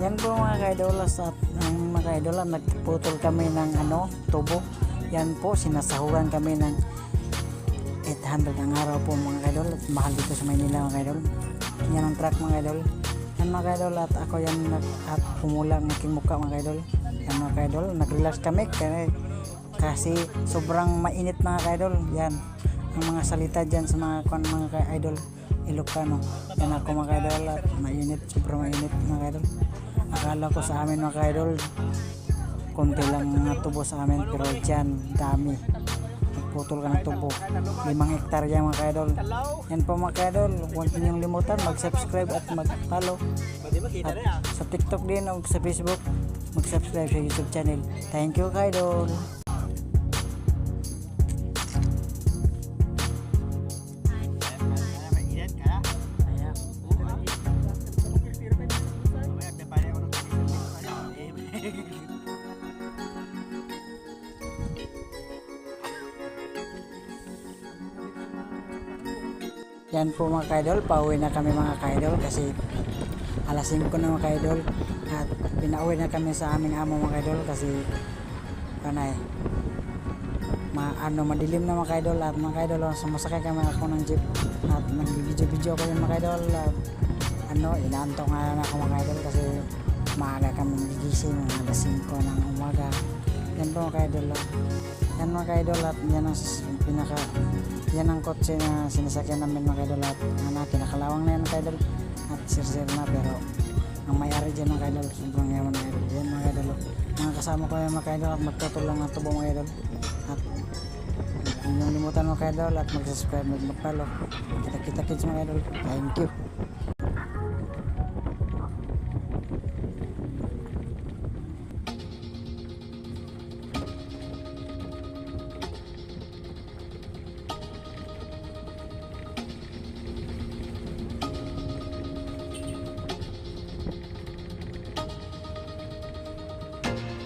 Yan po mga kaidolas at mga kaidolas, nagputol kami ng tubo. Yan po, sinasahuran kami ng 800 ang araw po mga kaidol. At mahal dito sa Maynila mga kaidol. Yan ang truck mga kaidol. Yan mga kaidol, at ako yan at pumula ang aking mukha mga kaidol. Yan mga kaidol, nag-relax kami kasi sobrang mainit mga kaidol. Yan ang mga salita dyan sa mga kaidol Ilocano. Yan ako mga kaidol, at mainit, sobrang mainit mga kaidol. Akala ko sa amin mga kaidol konti lang nga tubo sa amin, pero dyan dami. Putol ka ng tubo, 5 hektarya mga kaidol. Yan po mga kaidol, huwag ninyong limutan mag-subscribe at mag-follow, at sa TikTok din o sa Facebook mag-subscribe sa YouTube channel. Thank you kaidol. Yan po mga kaidol, pauwi na kami mga kaidol kasi alas 5 na mga kaidol, at pinauwi na kami sa aming amo mga kaidol kasi madilim na mga kaidol. At mga kaidol, sumasakay kami ako ng jeep at nag-video ko yung mga kaidol. At inaantok nga na ako mga kaidol kasi maaga kami nagigising ng alas 5 ng umaga. Yan po mga kaidol. Yan mga kaidol, at yan ang yan ang kotse na sinasakyan namin mga kaidol. At kinakalawang na yan mga kaidol at sir na, pero ang may-ari dyan mga kaidol sobrang yaman mga kaidol. Yan mga kaidol, mga kasama ko yan mga kaidol, at magtutol lang ang tubo mga kaidol. At yung limutan mga kaidol at mag-subscribe, mag-follow. Kita kits mga kaidol. Thank you.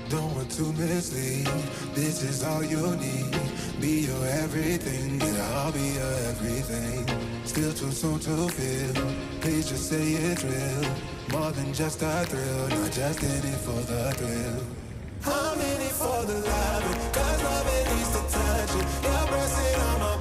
Don't want to mislead, this is all you need. Be your everything, and I'll be your everything. Still too soon to feel, please just say it's real. More than just a thrill, not just in it for the thrill. I'm in it for the love, cause love it needs to touch it. You're pressing on my